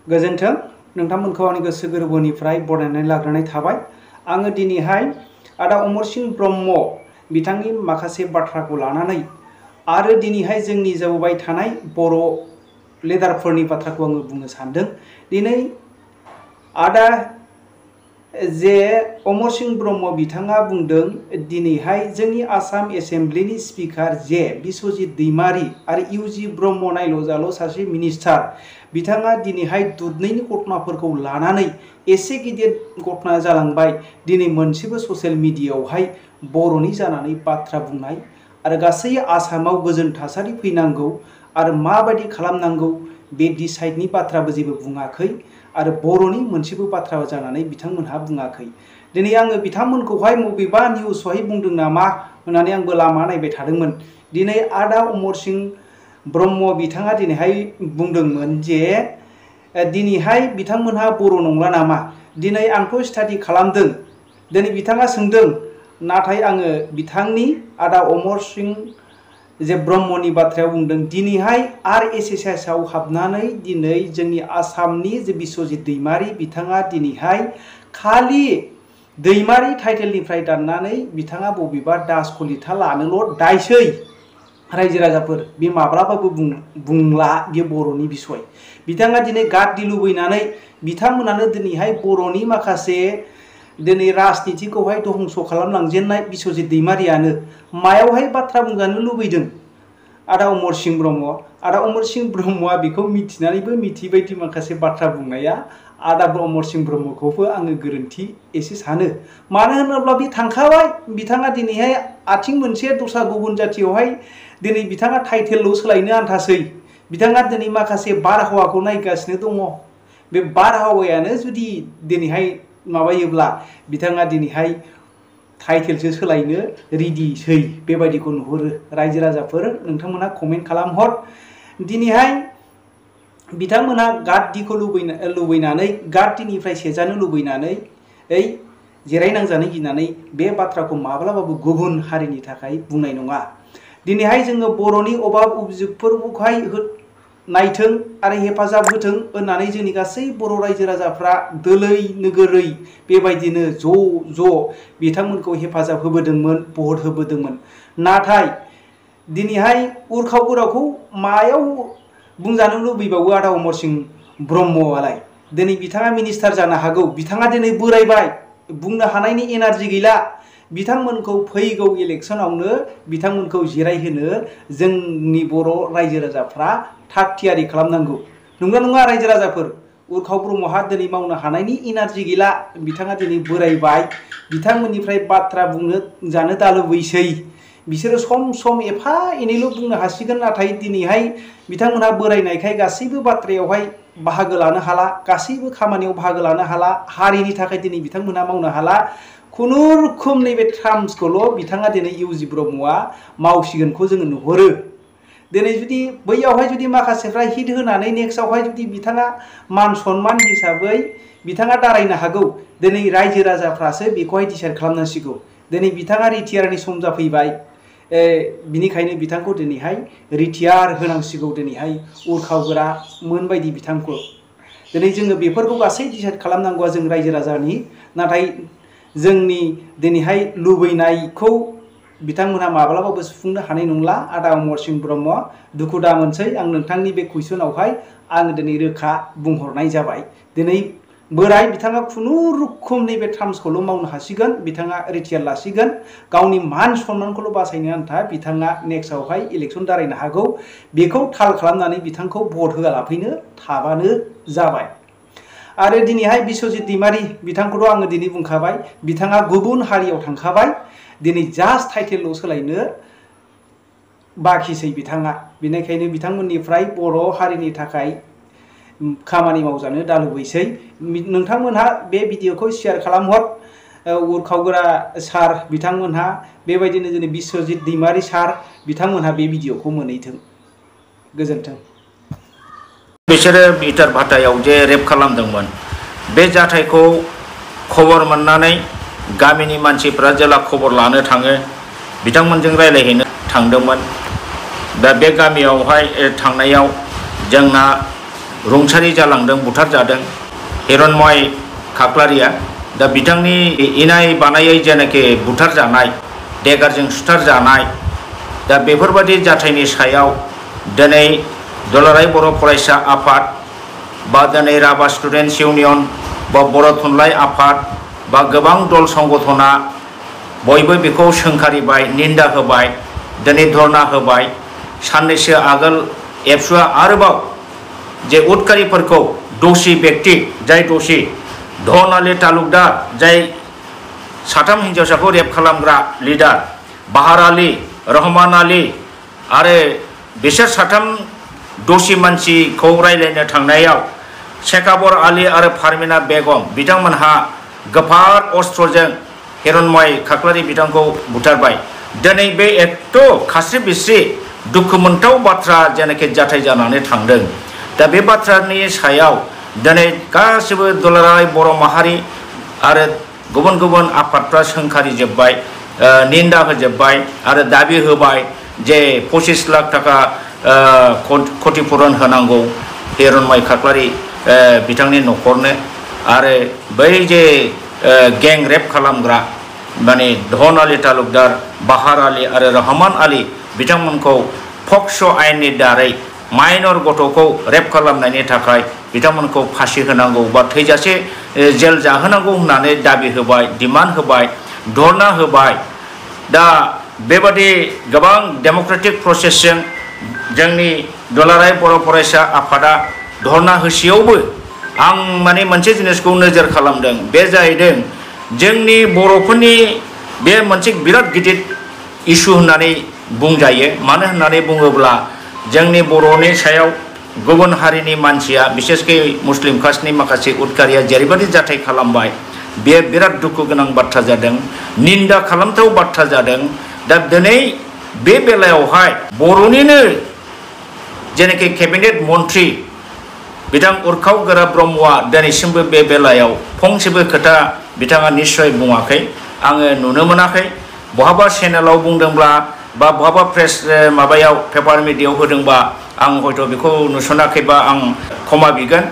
गोजोन्थों नोंथांमोनखौ आंनि गोसो गोरबोनिफ्राय बरायनानै लाग्रोनाय थाबाय। आङो दिनैहाय आदा अमर सिंह ब्रह्म बिथांनि माखासे बाथ्राखौ लानानै आरो दिनैहाय जोंनि जाबोबाय थानाय बर' लिडारफोरनि बाथ्राखौ आङो बुंनो सानदों। दिनै आदा जे अमर सिंह ब्रह्म बिथाङा बुंदों दिनैहाय जोंनि आसाम एसेम्ब्लिनि स्पिकार जे बिस्वजित दैमारी आरो इउजि ब्रह्म नायल' जाल' सासे मिनिस्टार बिथाङा दिनैहाय दुधनैनि घटनाफोरखौ लानानै एसे गिदिर घटना जालांबाय। दिनै मोनसेबो ससियेल मिडियायावहाय बर'नि जानानै बाथ्रा बुंनाय आरो गासै आसामाव गोजोन थासारि फैनांगौ आरो माबायदि खालामनांगौ बे डिसाइडनि बाथ्राबो जेबो बुङाखै आरो बर'नि मोनसेबो बाथ्रा जानानै बिथांमोनहा बुङाखै। दिनै आङो बिथांमोनखौहाय बबेबा निउसआवहाय बुंदों नामा होननानै आंबो लामा नायबाय थादोंमोन। दिनै आदा अमर सिंह ब्रह्म बिथाङा दिनैहाय बुंदोंमोन जे दिनैहाय बिथांमोनहा बर' नंला नामा। दिनै आंथ' स्टाडि खालामदों। दिनै बिथाङा सोंदों नाथाय आङो बिथांनि आदा अमर सिंह जे ब्रह्मनि बाथ्रायाव बुंदों दिनैहाय RSS आव हाबनानै दिनै जोंनि आसामनि जे बिस्वजित दैमारी बिथाङा दिनैहाय खालि दैमारी टाइटेलनिफ्राय दाननानै बिथाङा बबेबा दास कलिता लानोल' दायसै। रायजो राजाफोर बे माब्लाबाबो बुंला बे बर'नि बिसय। बिथाङा दिनै गाद्दि लुबैनानै बिथांमोनानो दिनैहाय बर'नि माखासे दिनै राजनितिखौहाय धंस' खालामलांजेननाय बिस्वजित दैमारीयानो मायावहाय बाथ्रा बुंजानो लुबैदों आदा अमर सिंह ब्रह्म। आदा अमर सिंह ब्रह्मआ बेखौ मिथिनानैबो मिथिबायदि माखासे बाथ्रा बुंनाया आदा अमर सिंह ब्रह्मखौबो आङो गोरोन्थि एसे सानो। मानो होनोब्ला बे थांखाबाय बिथाङा दिनैहाय आथिं मोनसे दस्रा गुबुन जाथियावहाय दिनै बिथाङा टाइटेलल' सोलायनो आन्थासै। बिथाङा दिनै माखासे बारहावाखौ नायगासिनो दङ। बे बारहावायानो जुदि दिनैहाय माबायोब्ला बिथाङा दिनैहाय टाइटेलसो सोलायनो रेडिसै बेबायदिखौ नुहुरो। रायजो राजाफोर नोंथांमोनहा कमेन्ट खालामहर। दिनैहाय बिथांमोनहा गाद्दिखौ लुबैनानै गाद्दिनिफ्राय सेजानो लुबैनानै जिरायनांजानो गिनानै बे बाथ्राखौ माब्लाबाबो गुबुन हारिनि थाखाय बुंनाय नङा। दिनैहाय जोङो बर'नि अभाब अभियोगफोरखौहाय नायथों आरो हेफाजाब होथों होननानै जोंनि गासै बर' रायजो राजाफ्रा दोलै नोगोरै बेबायदिनो ज' बिथांमोनखौ हेफाजाब होबोदोंमोन भट होबोदोंमोन। नाथाय दिनैहाय उरखाव गोरावखौ मायाव बुंजानो लुबैबावो आदा अमर सिंह ब्रह्मआलाय। दिनै बिथाङा मिनिस्टार जानो हागौ। बिथाङा दिनै बोरायबाय बुंनो हानायनि एनार्जि गैला। बिथांमोनखौ फैगौ इलेक्सनावनो बिथांमोनखौ जिरायहोनो जोंनि बर' रायजो राजाफ्रा थाग थियारि खालामनांगौ। नंगौना नङा रायजो राजाफोर? उरखाव ब्रह्महा दिनै मावनो हानायनि एनार्जि गैला। बिथाङा दिनै बोरायबाय। बिथांमोननिफ्राय बाथ्रा बुंनो जानो दालुबैसै। बिसोरो सम एफा एनैल' बुंनो हासिगोन। नाथाय दिनैहाय बिथांमोनहा बोरायनायखाय गासैबो बाथ्रायावहाय बाहागो लानो हाला। गासैबो खामानियाव बाहागो लानो हाला। हारिनि थाखाय दिनै बिथांमोनहा मावनो हाला। खुनुरुखुम नैबे टार्म्सखौल' बिथाङा दिनै इउजि ब्रह्मआ मावसिगोनखौ जोङो नुहुरो। दिनै जुदि बैयावहाय जुदि माखासेफ्रा हिट होनानै नेक्स्टआवहाय जुदि बिथाङा मान सनमान हिसाबै बिथाङा दारायनो हागौ। दिनै रायजो राजाफ्रासो बेखौहाय डिसाइड खालामनांसिगौ। दिनै बिथाङा रिटायारनि सम जाफैबाय। बिनिखायनो बिथांखौ दिनैहाय रिटायार होनांसिगौ। दिनैहाय उरखाव गोरा मोनबायदि बिथांखौ दिनै जोङो बेफोरखौ गासै डिसाइड खालामनांगौआ जों रायजो राजानि। नाथाय जोंनि दिनैहाय लुबैनायखौ बिथांमोनहा माब्लाबाबो सुफुंनो हानाय नंला। आदा अमर सिंह ब्रह्म दुखु दा मोनसै। आं नोंथांनि बे कुइसनावहाय आं दिनै रोखा बुंहरनाय जाबाय। दिनै बोराय बिथाङा खुनुरुखुम नैबे टार्म्सखौल' मावनो हासिगोन। बिथाङा रिटायार लासिगोन। गावनि मान सन्मानखौल' बासायनो आन्था बिथाङा नेक्स्टआवहाय इलेक्सन दारायनो हागौ। बेखौ थाल खालामनानै बिथांखौ भट होआलाफैनो थाबानो जाबाय। आरो दिनैहाय बिस्वजित दैमारी बिथांखौथ' आङो दिनै बुंखाबाय। बिथाङा गुबुन हारियाव थांखाबाय। दिनै जास्ट टाइटेलल' सोलायनो बाखिसै बिथाङा। बेनिखायनो बिथांमोननिफ्राय बर' हारिनि थाखाय खामानि मावजानो दालुबैसै। नोंथांमोनहा बे भिडिअखौ शेयार खालामहर। उरखाव गोरा सार बिथांमोनहा बेबायदिनो जोंनि बिस्वजित दैमारी सार बिथांमोनहा बे भिडिअखौ मोनहैथों। गोजोन्थों। बिसोरो इटार भाटायाव जे रेप खालामदोंमोन बे जाथायखौ खबर मोननानै गामिनि मानसिफ्रा जेला खबर लानो थाङो बिथांमोनजों रायलायहैनो थांदोंमोन। दा बे गामियावहाय थांनायाव जोंना रुंसारि जालांदों बुथार जादों हिरण्मय खाख्लारिया दा बिथांनि इनाय बानायै जेनाखि बुथार जानाय देगारजों सुथार जानाय दा बेफोरबायदि जाथायनि सायाव दिनै दुलाराय बर' फरायसा आफाद बा दिनै राभा स्टुडेन्टस इउनियन बा बर' थुनलाइ आफाद बा गोबां दल संगठना बयबो बेखौ सोंखारिबाय निन्दा होबाय दिनै धरना होबाय साननैसो आगोल एबसुआ आरोबाव जे उदखारिफोरखौ दोषी व्यक्ति जाय दोषी धन आली तालुकदार जाय साथाम हिन्जावसाखौ रेप खालामग्रा लिडार बाहार आली रहमान आली आरो बिसोर साथाम दोषी मानसिखौ रायलायनो थांनायाव शेखाबर आली आरो फारमिना बेगम बिथांमोनहा गोफार अस्त्रजों हिरण्मय खाख्लारि बिथांखौ बुथारबाय दिनै बे एथ' खास्रि बिस्रि दुखु मोनथाव बाथ्रा जेनाखि जाथाय जानानै थांदों दा बे बाथ्रानि सायाव दिनै गासिबो दुलाराय बर' माहारि आरो गुबुन गुबुन आफादफ्रा सोंखारिजोब्बाय निन्दा होजोब्बाय आरो दाबि होबाय जे 25 लाख थाखा क्षतिपुरन होनांगौ हिरण्मय खाख्लारि बिथांनि न'खरनो आरो बै जे गें रेप खालामग्रा माने धन आली तालुकदार बाहार आली आरो रहमान आली बिथांमोनखौ पक्स' आयेननि दारै माइनर गथ'खौ रेप खालामनायनि थाखाय बिथांमोनखौ फासि होनांगौ बा थैजासे जेल जाहोनांगौ होननानै दाबि होबाय डिमान्ड होबाय धरना होबाय दा बेबादि गोबां डेम'क्रेटिक प्रसेसजों जोंनि दुलाराय बर' फरायसा आफादा धरना होसेयावबो आं माने मोनसे जिनिसखौ नोजोर खालामदों बे जाहैदों जोंनि बर'फोरनि बे मोनसे बिराद गिदिर इस्यु होननानै बुंजायो मानो होननानै बुङोब्ला जोंनि बर'नि सायाव गुबुन हारिनि मानसिया बिसेसकै मुस्लिम कास्टनि माखासे उदखारिया जेरैबायदि जाथाय खालामबाय बे बिराद दुखु गोनां बाथ्रा जादों निन्दा खालामथाव बाथ्रा जादों दा दिनै बे बेलायावहाय बर'निनो जेनाखि केबिनेट मन्त्रि बिथां उर्खाव गोरा ब्रह्मआ दिनैसिमबो बे बेलायाव फंसेबो खोथा बिथाङा निस्सय बुङाखै आङो नुनो मोनाखै बहाबा चेनेलाव बुंदोंब्ला बा बहाबा प्रेस माबायाव पेपार मिडियायाव होदोंबा आं हयथ' बेखौ नुसनाखैबा आं क्षमा बिगोन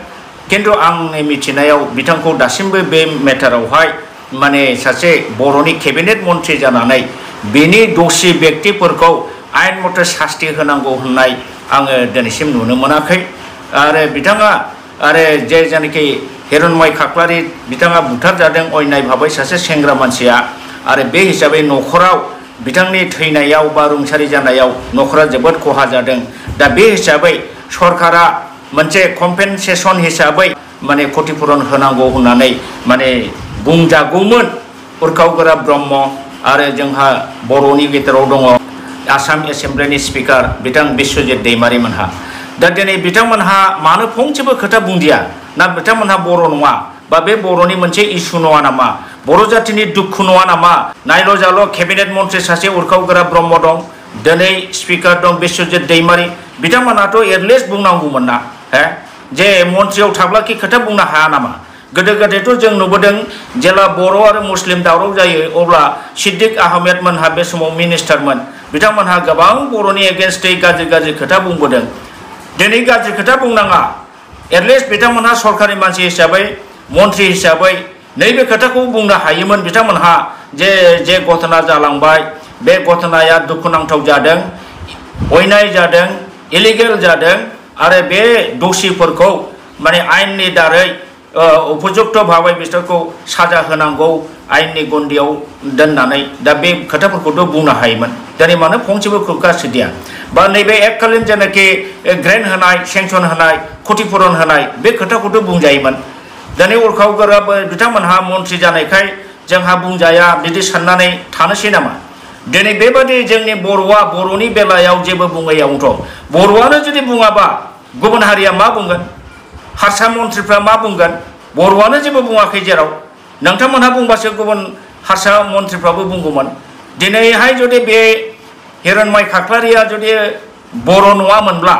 किन्तु आंनि मिथिनायाव बिथांखौ दासिमबो बे मेटारावहाय माने सासे बर'नि केबिनेट मन्त्रि जानानै बेनि दोषी व्यक्तिफोरखौ आयेन मथे शास्ति होनांगौ होननाय आङो दिनैसिम नुनो मोनाखै आरो बिथाङा आरो जे जानाखि हिरण्मय खाख्लारि बिथाङा बुथार जादों अयनाय भाबै सासे सेंग्रा मानसिया आरो बे हिसाबै न'खराव बिथांनि थैनायाव बा रुंसारि जानायाव न'खरा जोबोद खहा जादों दा बे हिसाबै सरकारा मोनसे कम्पेनसेसन हिसाबै माने क्षतिपुरन होनांगौ होननानै माने बुंजागौमोन उर्खाव गोरा ब्रह्म आरो जोंहा बर'नि गेजेराव दङ आसाम एसेम्ब्लिनि स्पिकार बिथां बिश्वजित दैमारि मोनहा दा दिनै बिथांमोनहा मानो फंसेबो खोथा बुंदिया ना बिथांमोनहा बर' नङा बा बे बर'नि मोनसे इस्यु नङा नामा बर' जातिनि दुखु नङा नामा नायल' जाल' केबिनेट मन्त्रि सासे उर्खाव गोरा ब्रह्म दं दिनै स्पिकार दं बिश्वजित दैमारि बिथांमोनहाथ' एटलिस्ट बुंनांगौमोन ना जे मन्त्रियाव थाब्ला कि खोथा बुंनो हाया नामा गोदो गोदायथ' जों नुबोदों जेला बर' आरो मुस्लिम दावराव जायो अब्ला सिद्दिक आहमेद मोनहा बे समाव मिनिस्टारमोन बिथांमोनहा गोबां बर'नि एगेन्स्टै गाज्रि गाज्रि खोथा बुंबोदों दिनै गाज्रि खोथा बुंनाङा एटलिस्ट बिथांमोनहा सरकारि मानसि हिसाबै मन्त्रि हिसाबै नैबे खोथाखौ बुंनो हायोमोन बिथांमोनहा जे जे घटना जालांबाय बे घटनाया दुखुनांथाव जादों अयनाय जादों इलिगेल जादों आरो बे दोषिफोरखौ माने आयेननि दारै उपयुक्त भाबै बिसोरखौ साजा होनांगौ आयेननि गन्दियाव दोननानै दा बे खोथाफोरखौथ' बुंनो हायोमोन दिनै मानो फंसेबो खुगा सोदिया बा नैबे एककालीन जेनाखि ग्रेन्ट होनाय सेंसन होनाय क्षतिपुरन होनाय बे खोथाखौथ' बुंजायोमोन दिनै उर्खाव गोरा बिथांमोनहा मन्त्रि जानायखाय जोंहा बुंजाया बिदि साननानै थानोसै नामा दिनै बेबादि जोंनि बर'आ बर'नि बेलायाव जेबो बुङैयावथ' बर'आनो जुदि बुङाबा गुबुन हारिया मा बुंगोन हारसा मन्त्रिफ्रा मा बुंगोन बर'आनो जेबो बुङाखै जेराव नोंथांमोनहा बुंबासो गुबुन हारसा मन्त्रिफ्राबो बुंगौमोन दिनैहाय जुदि बे हिरण्मय खाख्लारिया जुदि बर' नङामोनब्ला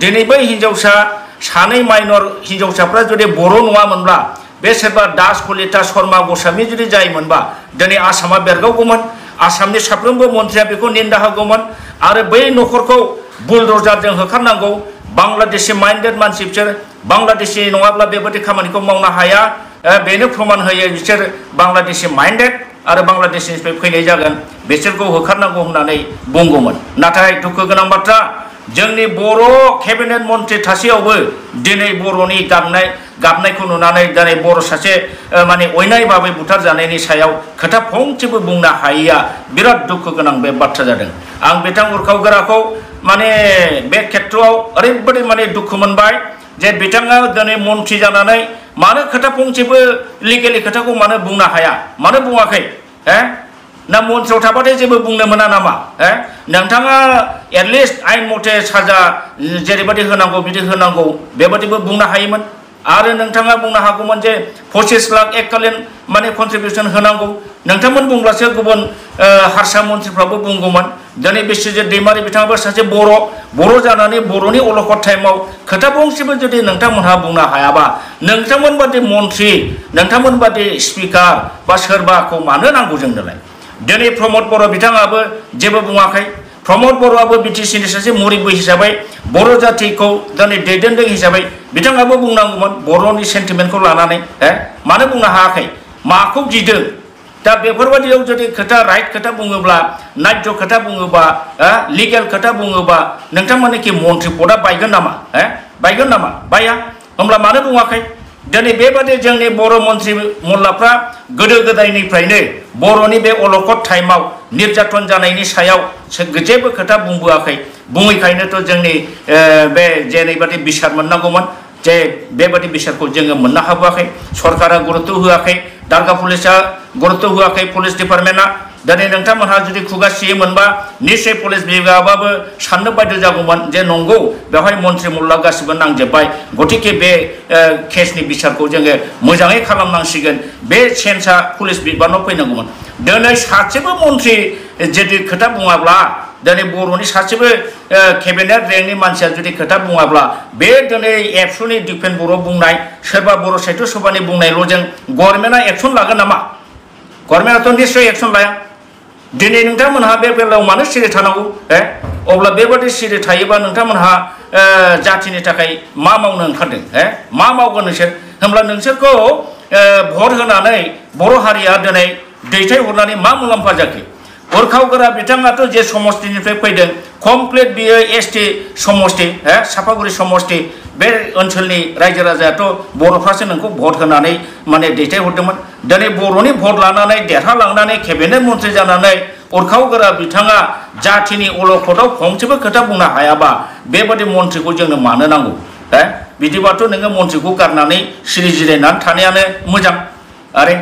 दिनै बै हिन्जावसा सानै माइनर हिन्जावसाफ्रा जुदि बर' नङामोनब्ला बे सोरबा दास कलिता शर्मा गस्वामी जुदि जायोमोनबा दिनै आसामा बेरगावगौमोन आसामनि साफ्रोमबो मन्त्रिया बेखौ निन्दा होगौमोन आरो बै न'खरखौ बुलडजारजों होखारनांगौ बांग्लादेशी माइंडेड मानसि बिसोर बांग्लादेशी नङाब्ला बेबायदि खामानिखौ मावनो हाया बेनो प्रमाण होयो बिसोर बांग्लादेशी माइंडेड आरो बांग्लादेशनिफ्राय फैनाय जागोन बिसोरखौ होखारनांगौ होननानै बुंगौमोन नाथाय दुखु गोनां बाथ्रा जोंनि बर' केबिनेट मन्थ्रि थासेयावबो दिनै बर'नि गाबनायखौ नुनानै दिनै बर' सासे माने अयनाय भाबै बुथारजानायनि सायाव खोथा फंसेबो बुंनो हायैया बिराद दुखु गोनां बे बाथ्रा जादों आं बिथां उरखाव गोराखौ माने बे खेत्रआव ओरैबायदि माने दुखु मोनबाय जे बिथाङा दिनै मन्थ्रि जानानै मानो खोथा फंसेबो लिगेलि खोथाखौ मानो बुंनो हाया मानो बुङाखै ना मन्थ्रियाव थाबाथाय जेबो बुंनो मोना नामा नोंथाङा एटलिस्ट आइन मथे साजा जेरैबायदि होनांगौ बिदि होनांगौ बेबायदिबो बुंनो हायोमोन आरो नोंथाङा बुंनो हागौमोन जे 25 लाख एककालीन माने कन्ट्रिबिउसन होनांगौ नोंथांमोन बुंब्लासो गुबुन हारसा मन्थ्रिफ्राबो बुंगौमोन दिनै बिश्वजित दैमारि बिथाङाबो सासे बर' जानानै बर'नि अलखद टाइमाव खोथा फंसेबो जुदि नोंथांमोनहा बुंनो हायाबा नोंथांमोन बादि मन्थ्रि नोंथांमोन बादि स्पिकार बा सोरबाखौ मानो नांगौ जोंनोलाय दिनै प्रमद बर' बिथाङाबो जेबो बुङाखै प्रमद बर'आबो बिटिसिनि सासे मुरिबो हिसाबै बर' जातिखौ दिनै दैदेनदों हिसाबै बिथाङाबो बुंनांगौमोन बर'नि सेन्टिमेन्टखौ लानानै मानो बुंनो हायाखै माखौ गिदों दा बेफोरबायदियाव जुदि खोथा राइट खोथा बुङोब्ला नायज खोथा बुङोबा लिगेल खोथा बुङोबा नोंथांमोननिखि मन्थ्रि पदआ बायगोन नामा बाया होमब्ला मानो बुङाखै दिनै बेबादि जोंनि बर' मन्थ्रि मुल्लाफ्रा गोदो गोदायनिफ्रायनो बर'नि बे अलखद टाइमाव निर्यातन जानायनि सायाव जेबो खोथा बुंबोआखै बुङैखायनोथ' जोंनि बे जेरैबादि बिसार मोननांगौमोन जे बेबादि बिसारखौ जोङो मोननो हाबोआखै सरकारा गुरुत्त होआखै दारगा पुलिसा गुरुत्त होआखै पुलिस डिपार्टमेन्टआ दिनै नोंथांमोनहा जुदि खुगा सियोमोनबा निश्चय पुलिस बिभागाबो साननो बाध्य जागौमोन जे नंगौ बेवहाय मन्थ्रि मुल्ला गासिबो नांजोब्बाय गतिके बे केसनि बिसारखौ जोङो मोजाङै खालामनांसिगोन बे सेन्सआ पुलिस बिबानाव फैनांगौमोन दिनै सासेबो मन्थ्रि जुदि खोथा बुङाब्ला दिनै बर'नि सासेबो केबिनेट रेंकनि मानसिया जुदि खोथा बुङाब्ला बे दिनै एबसुनि दिपेन बर' बुंनाय सोरबा बर' साहित्य सभानि बुंनायल'जों गभर्नमेन्टआ एक्सन लागोन नामा गभर्नमेन्टआथ' निश्चय एक्सन लाया दिनै नोंथांमोनहा बे बेलायाव मानो सिरि थानांगौ अब्ला बेबादि सिरि थायोबा नोंथांमोनहा जातिनि थाखाय मा मावनो ओंखारदों मा मावगोन नोंसोर होमब्ला नोंसोरखौ भट होनानै बर' हारिया दिनै दैथायहरनानै मा मुलाम्फा जाखो उरखाव गोरा बिथाङाथ' जे समष्टिनिफ्राय फैदों कमप्लिट बियो एसटि समष्टि सापागुरि समष्टि बे ओनसोलनि रायजो राजायाथ' बर'फ्रासो नोंखौ भट होनानै माने दैथायहरदोंमोन दिनै बर'नि भट लानानै देरहालांनानै केबिनेट मन्थ्रि जानानै उरखाव गोरा बिथाङा जातिनि अलखदाव फंसेबो खोथा बुंनो हायाबा बेबादि मन्थ्रिखौ जोंनो मानो नांगौ बिदिबाथ' नोङो मन्थ्रिखौ गारनानै सिरि जिरायनानै थानायानो मोजां आरो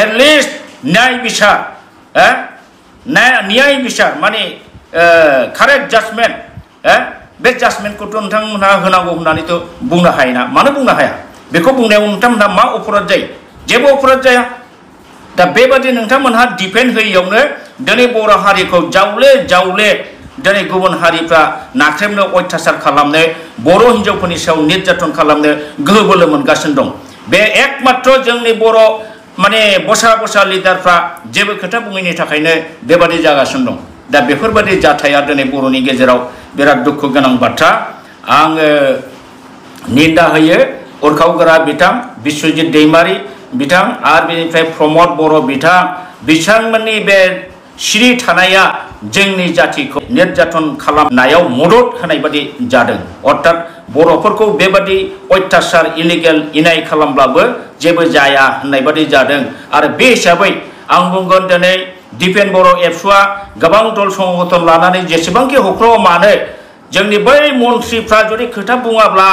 एटलिस्ट न्याय बिसार न्याय बिसार माने कारेक्ट जाजमेन्ट बे जाजमेन्टखौथ' नोंथांमोनहा होनांगौ होननानैथ' बुंनो हायोना मानो बुंनो हाया बेखौ बुंनायाव नोंथांमोनहा मा अपराध जायो जेबो अपराध जाया दा बेबादि नोंथांमोनहा डिफेन्ड होयैयावनो दिनै बर' हारिखौ जावले दिनै गुबुन हारिफ्रा नाख्रेबनो अयथासार खालामनो बर' हिन्जावफोरनि सायाव निर्यातन खालामनो गोहो बोलो मोनगासिनो दं बे एकमात्र जोंनि बर' माने बसा लिडारफ्रा जेबो खोथा बुङैनि थाखायनो बेबादि जागासिनो दं दा बेफोरबादि जाथाया दिनै बर'नि गेजेराव बिराद दुखु गोनां बाथ्रा आङो निन्दा होयो उरखाव गोरा बिथां बिश्वजित दैमारि बिथां आरो बेनिफ्राय प्रमद बर' बिथां बिथांमोननि बे सिरि थानाया जोंनि जातिखौ निर्यातन खालामनायाव मदद होनाय बादि जादों अर्थात बर'फोरखौ बेबादि अयथासार इलिगेल इनाय खालामब्लाबो जेबो जाया होननाय बादि जादों आरो बे हिसाबै आं बुंगोन दिनै दिपेन बर' एबसुआ गोबां दल संगठन लानानै जेसेबांखि हख्राव मानो जोंनि बै मन्थ्रिफ्रा जुदि खोथा बुङाब्ला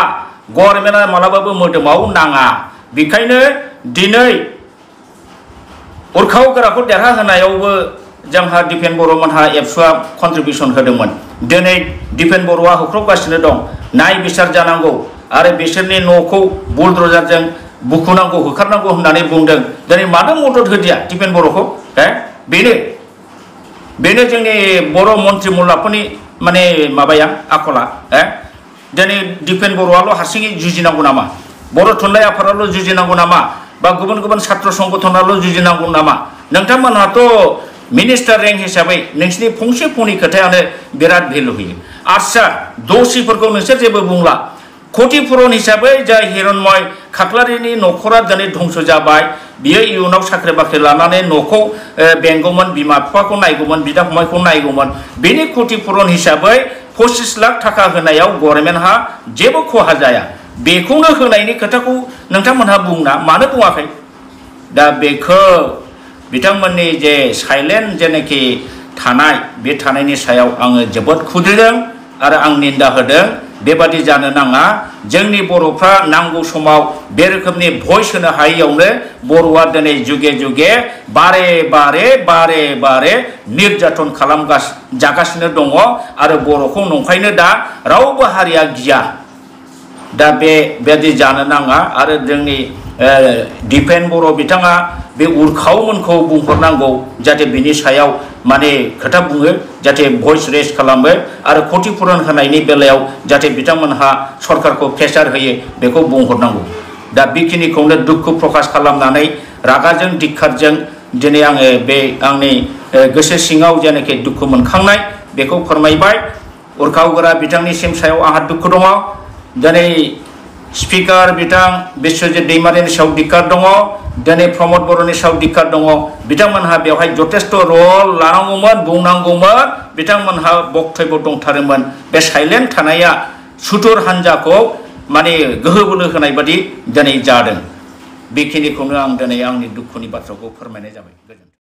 गभर्नमेन्टआ मालाबाबो मोदोमाव नाङा बेखायनो दिनै उरखाव गोराखौ देरहाहोनायावबो जोंहा दिपेन बर'मोनहा एबसुआ कन्ट्रिबिउसन होदोंमोन दिनै दिपेन बर'आ होख्रावगासिनो दं नाय बिसार जानांगौ आरो बिसोरनि न'खौ बुलडजारजों बुखुनांगौ होखारनांगौ होननानै बुंदों दिनै मानो मदद होदिया दिपेन बर'खौ बेनो जोंनि बर' मन्थ्रि मुल्लाफोरनि माने माबाया आखला दिनै दिपेन बर'आल' हारसिङै जुजिनांगौ नामा बर' थुनलाइ आफादाल' जुजिनांगौ नामा बा गुबुन गुबुन छात्र संगठनाल' जुजिनांगौ नामा नोंथांमोनहाथ' मिनिस्टार रेंक हिसाबै नोंसिनि फंसे फंनै खोथायानो बिराद भेलु होयो आच्छा दसिफोरखौ नोंसोर जेबो बुंला क्षतिपूरण हिसाबै जाय हिरण्मय खाख्लारिनि न'खरा दिनै धंस जाबाय बियो इयुनाव साख्रि बाख्रि लानानै न'खौ बेंगौमोन बिमा बिफाखौ नायगौमोन बिदा फंबायखौ नायगौमोन बेनि क्षतिपूरण हिसाबै 25 लाख थाखा होनायाव गभर्नमेन्टहा जेबो खहा जाया बेखौनो होनायनि खोथाखौ नोंथांमोनहा बुंना मानो बुङाखै दा बेखौ बिथांमोननि जे साइलेन्ट जेनाखि थानाय बे थानायनि सायाव आङो जोबोद खुद्रिदों आरो आं निन्दा होदों बेबादि जानो नाङा जोंनि बर'फ्रा नांगौ समाव बे रोखोमनि भइस होनो हायैयावनो बर'आ दिनै जुगे जुगे बारे बारे निर्यातन जागासिनो दङ आरो बर'खौ नंखायनो दा रावबो हारिया गिया दा बेबादि जानो नाङा आरो जोंनि दिपेन बर' बिथाङा बे उर्खावमोनखौ बुंहरनांगौ जाहाथे बिनि सायाव माने खोथा बुङो जाहाथे भइस रेज खालामो आरो क्षतिपूरण होनायनि बेलायाव जाहाथे बिथांमोनहा सरकारखौ प्रेसार होयो बेखौ बुंहरनांगौ दा बेखिनिखौनो दुखु प्रकाश खालामनानै रागाजों दिक्खारजों दिनै आङो बे आंनि गोसो सिङाव जेनाखि दुखु मोनखांनाय बेखौ फोरमायबाय उर्खावगोरा बिथांनिसिम सायाव आंहा दुखु दङ दिनै स्पिकार बिथां बिश्वजित दैमारिनि सायाव दिक्कार दङ दिनै प्रमद बर'नि सायाव दिक्कार दङ बिथांमोनहा बेवहाय जथेस्थ रल लानांगौमोन बुंनांगौमोन बिथांमोनहा बक्तब्य दंथारोमोन बे साइलेन्ट थानाया सुथुर हान्जाखौ माने गोहो बोलो होनाय बादि दिनै जादों बेखिनिखौनो आं दिनै आंनि दुखुनि बाथ्राखौ फोरमायनाय जाबाय।